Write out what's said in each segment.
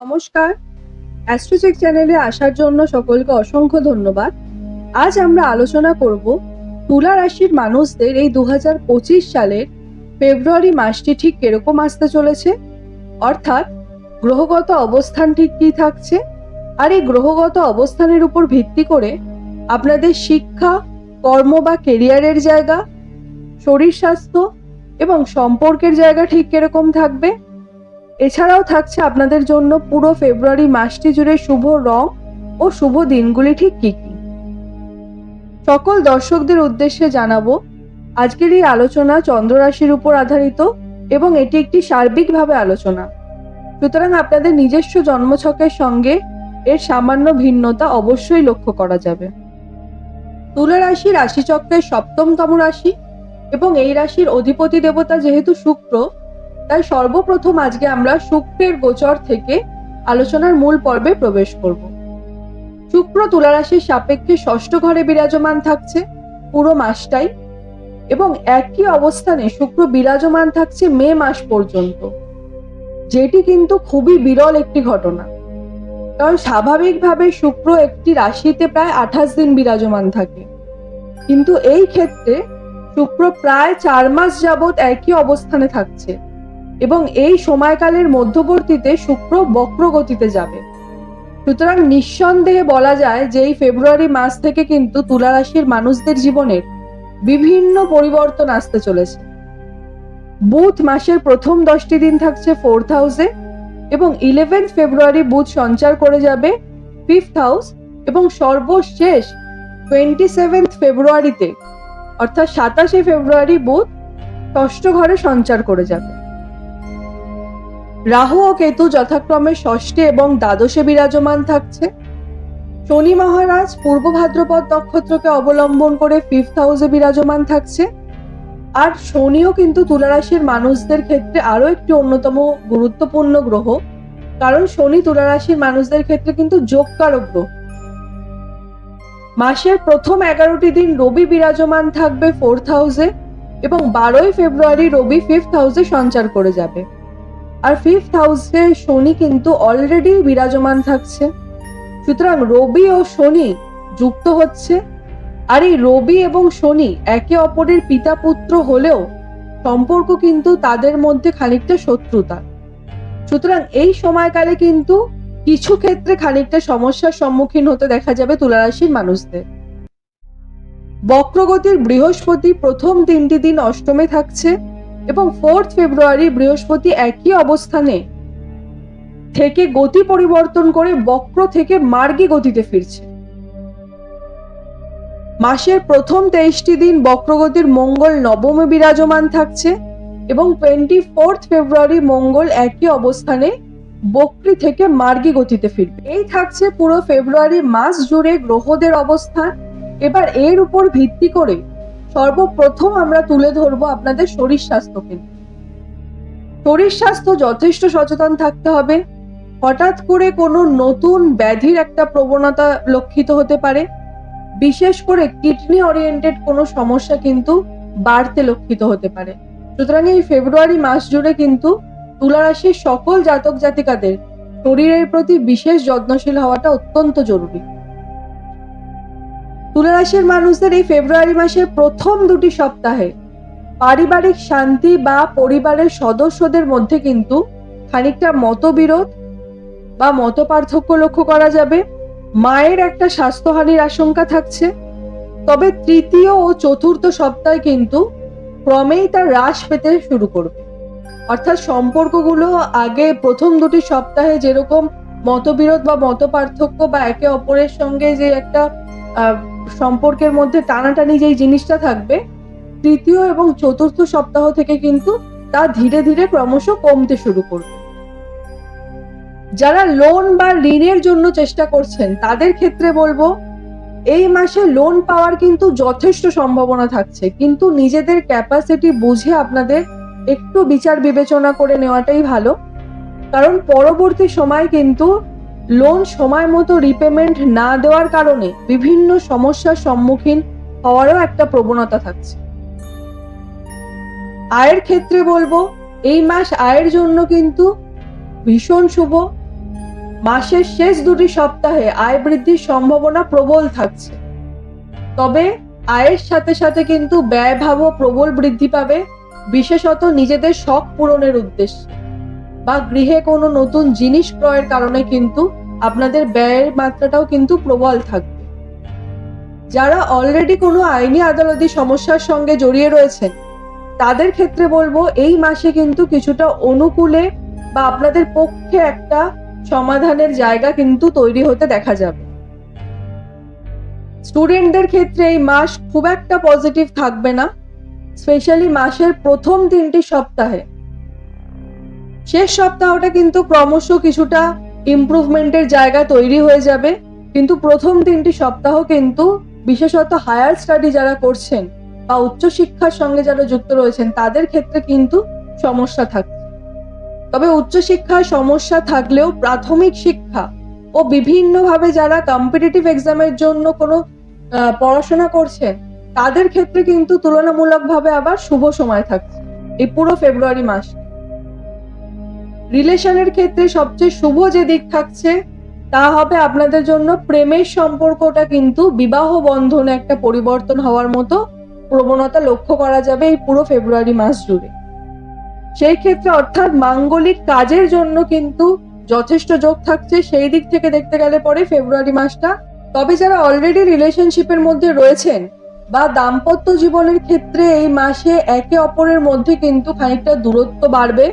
নমস্কার, অ্যাস্ট্রোচেক চ্যানেলে আসার জন্য সকলকে অসংখ্য ধন্যবাদ। আজ আমরা আলোচনা করব তুলা রাশির মানুষদের এই 2025 সালের ফেব্রুয়ারি মাসটি ঠিক কিরকম আসতে চলেছে, অর্থাৎ গ্রহগত অবস্থান ঠিক কী থাকছে, আর এই গ্রহগত অবস্থানের উপর ভিত্তি করে আপনাদের শিক্ষা, কর্ম বা কেরিয়ারের জায়গা, শরীর স্বাস্থ্য এবং সম্পর্কের জায়গা ঠিক কিরকম থাকবে। এছাড়াও থাকছে আপনাদের জন্য পুরো ফেব্রুয়ারি মাসটি জুড়ে শুভ রং ও শুভ দিনগুলি ঠিক কি কি। সকল দর্শকদের উদ্দেশ্যে জানাবো, আজকের এই আলোচনা চন্দ্র রাশির উপর আধারিত এবং এটি একটি সার্বিকভাবে আলোচনা, সুতরাং আপনাদের নিজস্ব জন্মছকের সঙ্গে এর সামান্য ভিন্নতা অবশ্যই লক্ষ্য করা যাবে। তুলা রাশি রাশিচক্রের 7তম রাশি এবং এই রাশির অধিপতি দেবতা যেহেতু শুক্র, তাই সর্বপ্রথম আজকে আমরা শুক্রের গোচর থেকে আলোচনার মূল পর্বে প্রবেশ করব। শুক্র তুলা রাশির সাপেক্ষে 6ষ্ঠ ঘরে বিরাজমান থাকছে পুরো মাসটাই, এবং একই অবস্থানে শুক্র বিরাজমান থাকছে মে মাস পর্যন্ত, যেটি কিন্তু খুবই বিরল একটি ঘটনা। কারণ স্বাভাবিকভাবে শুক্র একটি রাশিতে প্রায় 28 দিন বিরাজমান থাকে, কিন্তু এই ক্ষেত্রে শুক্র প্রায় 4 মাস যাবৎ একই অবস্থানে থাকছে এবং এই সময়কালের মধ্যবর্তীতে শুক্র বক্র গতিতে যাবে। সুতরাং নিঃসন্দেহে বলা যায় যে এই ফেব্রুয়ারি মাস থেকে কিন্তু তুলা রাশির মানুষদের জীবনের বিভিন্ন পরিবর্তন আসতে চলেছে। বুধ মাসের প্রথম 10টি দিন থাকছে 4th হাউসে এবং 11 ফেব্রুয়ারি বুধ সঞ্চার করে যাবে 5th হাউস এবং সর্বশেষ 27 ফেব্রুয়ারিতে অর্থাৎ 27শে ফেব্রুয়ারি বুধ 6ষ্ঠ ঘরে সঞ্চার করে যাবে। রাহু ও কেতু যথাক্রমে 6ষ্ঠে এবং দ্বাদশে বিরাজমান থাকছে। শনি মহারাজ পূর্ব ভাদ্রপদ নক্ষত্রকে অবলম্বন করে 5th হাউসে বিরাজমান থাকছে। আর শনিও কিন্তু তুলা রাশির মানুষদের ক্ষেত্রে আরো একটি অন্যতম গুরুত্বপূর্ণ গ্রহ, কারণ শনি তুলা রাশির মানুষদের ক্ষেত্রে কিন্তু যোগকারক গ্রহ। মাসের প্রথম 11টি দিন রবি বিরাজমান থাকবে 4th হাউসে এবং 12ই ফেব্রুয়ারি রবি 5th হাউসে সঞ্চার করে যাবে। আর 5th হাউসে শনি কিন্তু অলরেডি বিরাজমান থাকছে, সুতরাং রবি ও শনি যুক্ত হচ্ছে। আর এই রবি এবং শনি একে অপরের পিতা পুত্র হলেও সম্পর্ক কিন্তু তাদের মধ্যে খানিকটা শত্রুতা। সুতরাং এই সময়কালে কিন্তু কিছু ক্ষেত্রে খানিকটা সমস্যার সম্মুখীন হতে দেখা যাবে তুলা রাশির মানুষদের। বক্রগতির বৃহস্পতি প্রথম 3টি দিন অষ্টমে থাকছে এবং 4th ফেব্রুয়ারি বৃহস্পতি একই অবস্থানে থেকে গতি পরিবর্তন করে বক্র থেকে মার্গী গতিতে ফিরছে। মাসের প্রথম 23টি দিন বক্রগতির মঙ্গল নবমে বিরাজমান থাকছে এবং 24th ফেব্রুয়ারি মঙ্গল একই অবস্থানে বক্রী থেকে মার্গী গতিতে ফিরবে। এই থাকছে পুরো ফেব্রুয়ারি মাস জুড়ে গ্রহদের অবস্থান। এবার এর উপর ভিত্তি করে সর্বপ্রথম আমরা তুলে ধরবো আপনাদের শরীর স্বাস্থ্যকে। শরীর স্বাস্থ্য যথেষ্ট সচেতন থাকতে হবে। হঠাৎ করে কোনো নতুন ব্যাধির একটা প্রবণতা লক্ষিত হতে পারে, বিশেষ করে কিডনি ওরিয়েন্টেড কোনো সমস্যা কিন্তু বাড়তে লক্ষিত হতে পারে। সুতরাং এই ফেব্রুয়ারি মাস জুড়ে কিন্তু তুলা রাশির সকল জাতক জাতিকাদের শরীরের প্রতি বিশেষ যত্নশীল হওয়াটা অত্যন্ত জরুরি। তুলা রাশির মানুষদের এই ফেব্রুয়ারি মাসের প্রথম 2টি সপ্তাহে পারিবারিক শান্তি বা পরিবারের সদস্যদের মধ্যে কিন্তু খানিকটা মতবিরোধ বা মত পার্থক্য লক্ষ্য করা যাবে। মায়ের একটা স্বাস্থ্যহানির আশঙ্কা থাকছে, তবে 3য় ও 4র্থ সপ্তাহে কিন্তু ক্রমেই তার হ্রাস পেতে শুরু করবে। অর্থাৎ সম্পর্কগুলো আগে প্রথম 2টি সপ্তাহে যেরকম মতবিরোধ বা মত পার্থক্য বা একে অপরের সঙ্গে যে একটা সম্পর্কের মধ্যে টানাটানি যেই জিনিসটা থাকবে, 3য় এবং 4র্থ সপ্তাহ থেকে কিন্তু তা ধীরে ধীরে ক্রমশ কমতে শুরু করবে। যারা লোন বা ঋণের জন্য চেষ্টা করছেন তাদের ক্ষেত্রে বলবো, এই মাসে লোন পাওয়ার কিন্তু যথেষ্ট সম্ভাবনা থাকছে, কিন্তু নিজেদের ক্যাপাসিটি বুঝে আপনাদের একটু বিচার বিবেচনা করে নেওয়াটাই ভালো, কারণ পরবর্তী সময় কিন্তু লোন সময় মতো রিপেমেন্ট না দেওয়ার কারণে বিভিন্ন সমস্যার সম্মুখীন হওয়ারও একটা প্রবণতা থাকছে। আয়ের ক্ষেত্রে বলবো, এই মাস আয়ের জন্য কিন্তু ভীষণ শুভ। মাসের শেষ 2টি সপ্তাহে আয় বৃদ্ধির সম্ভাবনা প্রবল থাকছে। তবে আয়ের সাথে সাথে কিন্তু ব্যয়ভাবও প্রবল বৃদ্ধি পাবে, বিশেষত নিজেদের শখ পূরণের উদ্দেশ্যে বা গৃহে কোনো নতুন জিনিস ক্রয়ের কারণে কিন্তু আপনাদের ব্যয়ের মাত্রাটাও কিন্তু প্রবল থাকবে। যারা অলরেডি কোনো আইনি আদালতি সমস্যার সঙ্গে জড়িয়ে রয়েছেন তাদের ক্ষেত্রে বলবো এই মাসে কিন্তু কিছুটা অনুকূলে বা আপনাদের পক্ষে একটা সমাধানের জায়গা কিন্তু তৈরি হতে দেখা যাবে। স্টুডেন্টদের ক্ষেত্রে এই মাস খুব একটা পজিটিভ থাকবে না, স্পেশালি মাসের প্রথম 3টি সপ্তাহে। শেষ সপ্তাহটা কিন্তু ক্রমশ কিছুটা ইমপ্রুভমেন্টের জায়গা তৈরি হয়ে যাবে, কিন্তু প্রথম 3টি সপ্তাহ কিন্তু বিশেষত হায়ার স্টাডি যারা করছেন বা উচ্চশিক্ষার সঙ্গে যারা যুক্ত রয়েছেন তাদের ক্ষেত্রে কিন্তু সমস্যা থাকছে। তবে উচ্চশিক্ষার সমস্যা থাকলেও প্রাথমিক শিক্ষা ও বিভিন্নভাবে যারা কম্পিটিটিভ এক্সামের জন্য কোনো পড়াশোনা করছেন তাদের ক্ষেত্রে কিন্তু তুলনামূলকভাবে আবার শুভ সময় থাকছে এই পুরো ফেব্রুয়ারি মাস। রিলেশনের ক্ষেত্রে সবচেয়ে শুভ যে দিক থাকছে তা হবে আপনাদের জন্য প্রেমের সম্পর্কটা কিন্তু বিবাহ বন্ধনে একটা পরিবর্তন হওয়ার মতো প্রবণতা লক্ষ্য করা যাবে এই পুরো ফেব্রুয়ারি মাস জুড়ে। সেই ক্ষেত্রে অর্থাৎ মাঙ্গলিক কাজের জন্য কিন্তু যথেষ্ট যোগ থাকছে সেই দিক থেকে দেখতে গেলে পরে ফেব্রুয়ারি মাসটা। তবে যারা অলরেডি রিলেশনশিপের মধ্যে রয়েছেন বা দাম্পত্য জীবনের ক্ষেত্রে এই মাসে একে অপরের মধ্যে কিন্তু খানিকটা দূরত্ব বাড়বে,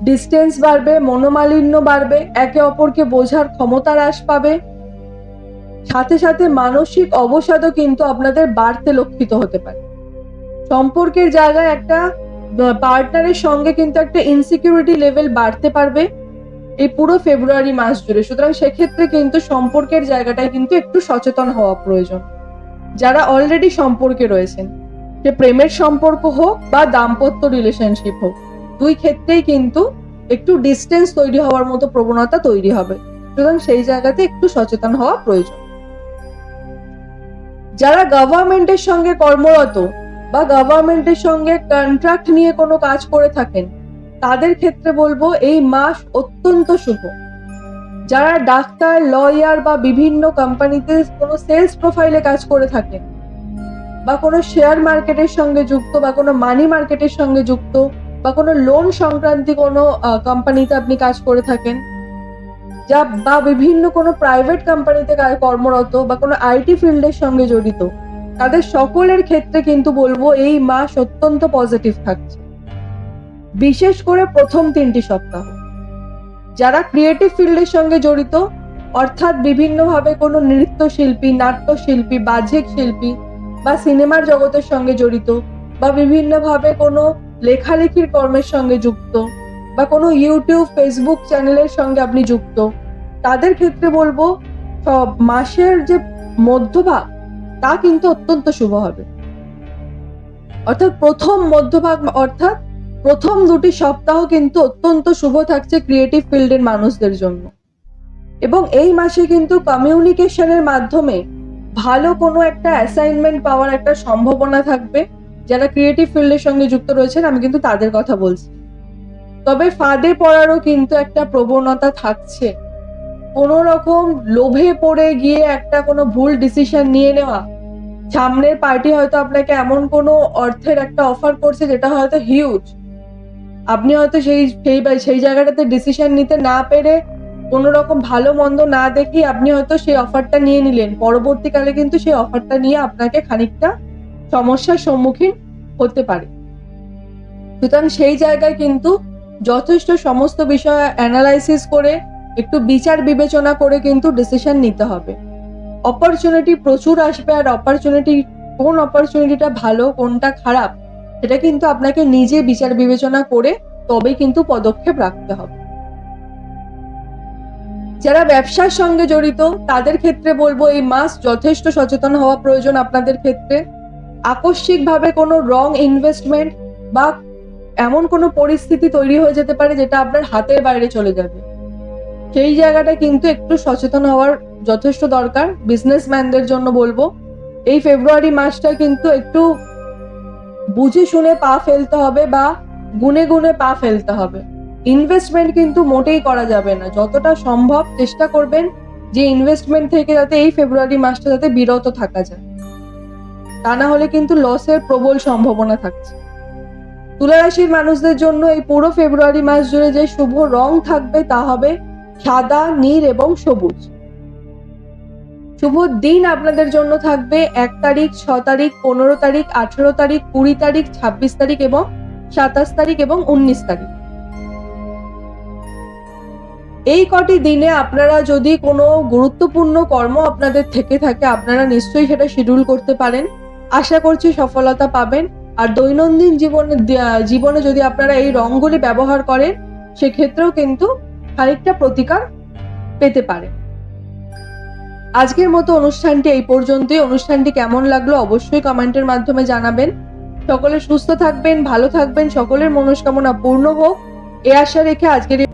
ডিস্টেন্স বাড়বে, মনোমালিন্য বাড়বে, একে অপরকে বোঝার ক্ষমতা হ্রাস পাবে, সাথে সাথে মানসিক অবসাদও কিন্তু আপনাদের বাড়তে লক্ষিত হতে পারে। সম্পর্কের জায়গায় একটা পার্টনারের সঙ্গে কিন্তু একটা ইনসিকিউরিটি লেভেল বাড়তে পারবে এই পুরো ফেব্রুয়ারি মাস জুড়ে। সুতরাং সেক্ষেত্রে কিন্তু সম্পর্কের জায়গাটায় কিন্তু একটু সচেতন হওয়া প্রয়োজন। যারা অলরেডি সম্পর্কে রয়েছেন, সে প্রেমের সম্পর্ক হোক বা দাম্পত্য রিলেশনশিপ হোক, দুই ক্ষেত্রেই কিন্তু একটু ডিস্টেন্স তৈরি হওয়ার মতো প্রবণতা তৈরি হবে। সুতরাং সেই জায়গাতে একটু সচেতন হওয়া প্রয়োজন। যারা গভর্নমেন্টের সঙ্গে কর্মরত বা গভর্নমেন্টের সঙ্গে কন্ট্রাক্ট নিয়ে কোনো কাজ করে থাকেন তাদের ক্ষেত্রে বলবো এই মাস অত্যন্ত শুভ। যারা ডাক্তার, লয়ার বা বিভিন্ন কোম্পানিতে কোনো সেলস প্রোফাইলে কাজ করে থাকেন বা কোনো শেয়ার মার্কেটের সঙ্গে যুক্ত বা কোনো মানি মার্কেটের সঙ্গে যুক্ত বা কোনো লোন সংক্রান্তি কোনো কোম্পানিতে আপনি কাজ করে থাকেন বা বিভিন্ন কোনো প্রাইভেট কোম্পানিতে কর্মরত বা কোনো আইটি ফিল্ডের সঙ্গে জড়িত, তাদের সকলের ক্ষেত্রে কিন্তু বলবো এই মাস অত্যন্ত পজিটিভ থাকছে, বিশেষ করে প্রথম 3টি সপ্তাহ। যারা ক্রিয়েটিভ ফিল্ডের সঙ্গে জড়িত, অর্থাৎ বিভিন্নভাবে কোনো নৃত্যশিল্পী, নাট্যশিল্পী, বাহ্যিক শিল্পী বা সিনেমার জগতের সঙ্গে জড়িত বা বিভিন্নভাবে কোনো লেখালেখির কর্মের সঙ্গে যুক্ত বা কোনো ইউটিউব, ফেসবুক চ্যানেলের সঙ্গে আপনি যুক্ত, তাদের ক্ষেত্রে বলবো সব মাসের যে মধ্যভাগ তা কিন্তু অত্যন্ত শুভ হবে। অর্থাৎ প্রথম 2টি সপ্তাহ কিন্তু অত্যন্ত শুভ থাকছে ক্রিয়েটিভ ফিল্ডের মানুষদের জন্য। এবং এই মাসে কিন্তু কমিউনিকেশনের মাধ্যমে ভালো কোনো একটা অ্যাসাইনমেন্ট পাওয়ার একটা সম্ভাবনা থাকবে। যারা ক্রিয়েটিভ ফিল্ডের সঙ্গে যুক্ত রয়েছেন আমি কিন্তু তাদের কথা বলছি। তবে ফাঁদে পড়ারও কিন্তু একটা প্রবণতা থাকছে। কোনো রকম লোভে পড়ে গিয়ে একটা কোনো ভুল ডিসিশন নিয়ে নেওয়া, সামনের পার্টি হয়তো আপনাকে এমন কোনো অর্থের একটা অফার করছে যেটা হয়তো হিউজ, আপনি হয়তো সেই জায়গাটাতে ডিসিশন নিতে না পেরে কোনো রকম ভালো মন্দ না দেখে আপনি হয়তো সেই অফারটা নিয়ে নিলেন, পরবর্তীকালে কিন্তু সেই অফারটা নিয়ে আপনাকে খানিকটা সমস্যার সম্মুখীন হতে পারে। সুতরাং সেই জায়গায় কিন্তু যথেষ্ট সমস্ত বিষয় অ্যানালাইসিস করে একটু বিচার বিবেচনা করে কিন্তু ডিসিশন নিতে হবে। অপরচুনিটি প্রচুর আসবে, আর কোন অপরচুনিটিটা ভালো কোনটা খারাপ সেটা কিন্তু আপনাকে নিজে বিচার বিবেচনা করে তবে কিন্তু পদক্ষেপ রাখতে হবে। যারা ব্যবসার সঙ্গে জড়িত তাদের ক্ষেত্রে বলবো এই মাস যথেষ্ট সচেতন হওয়া প্রয়োজন আপনাদের ক্ষেত্রে। আকস্মিকভাবে কোনো রং ইনভেস্টমেন্ট বা এমন কোনো পরিস্থিতি তৈরি হয়ে যেতে পারে যেটা আপনার হাতের বাইরে চলে যাবে, সেই জায়গাটা কিন্তু একটু সচেতন হওয়ার যথেষ্ট দরকার। বিজনেসম্যানদের জন্য বলবো এই ফেব্রুয়ারি মাসটা কিন্তু একটু বুঝে শুনে পা ফেলতে হবে বা গুনে গুনে পা ফেলতে হবে। ইনভেস্টমেন্ট কিন্তু মোটেই করা যাবে না। যতটা সম্ভব চেষ্টা করবেন যে ইনভেস্টমেন্ট থেকে যাতে এই ফেব্রুয়ারি মাসটা যাতে বিরত থাকা যায়, তা না হলে কিন্তু লসের প্রবল সম্ভাবনা থাকছে। তুলা রাশির মানুষদের জন্য এই পুরো ফেব্রুয়ারি মাস জুড়ে যে শুভ রং থাকবে তা হবে সাদা, নীল এবং সবুজ। শুভ দিন আপনাদের জন্য থাকবে 1 তারিখ, 6 তারিখ, 15 তারিখ, 18 তারিখ, 20 তারিখ, 26 তারিখ এবং 27 তারিখ এবং 19 তারিখ। এই কটি দিনে আপনারা যদি কোনো গুরুত্বপূর্ণ কর্ম আপনাদের থেকে থাকে, আপনারা নিশ্চয়ই সেটা শিডিউল করতে পারেন। আশা করছি সফলতা পাবেন। আর দৈনন্দিন জীবনে যদি আপনারা এই রংগুলি ব্যবহার করেন, সেক্ষেত্রেও কিন্তু খানিকটা প্রতিকার পেতে পারেন। আজকের মতো অনুষ্ঠানটি এই পর্যন্তই। অনুষ্ঠানটি কেমন লাগলো অবশ্যই কমেন্টের মাধ্যমে জানাবেন। সকলে সুস্থ থাকবেন, ভালো থাকবেন, সকলের মনস্কামনা পূর্ণ হোক, এ আশা রেখে আজকের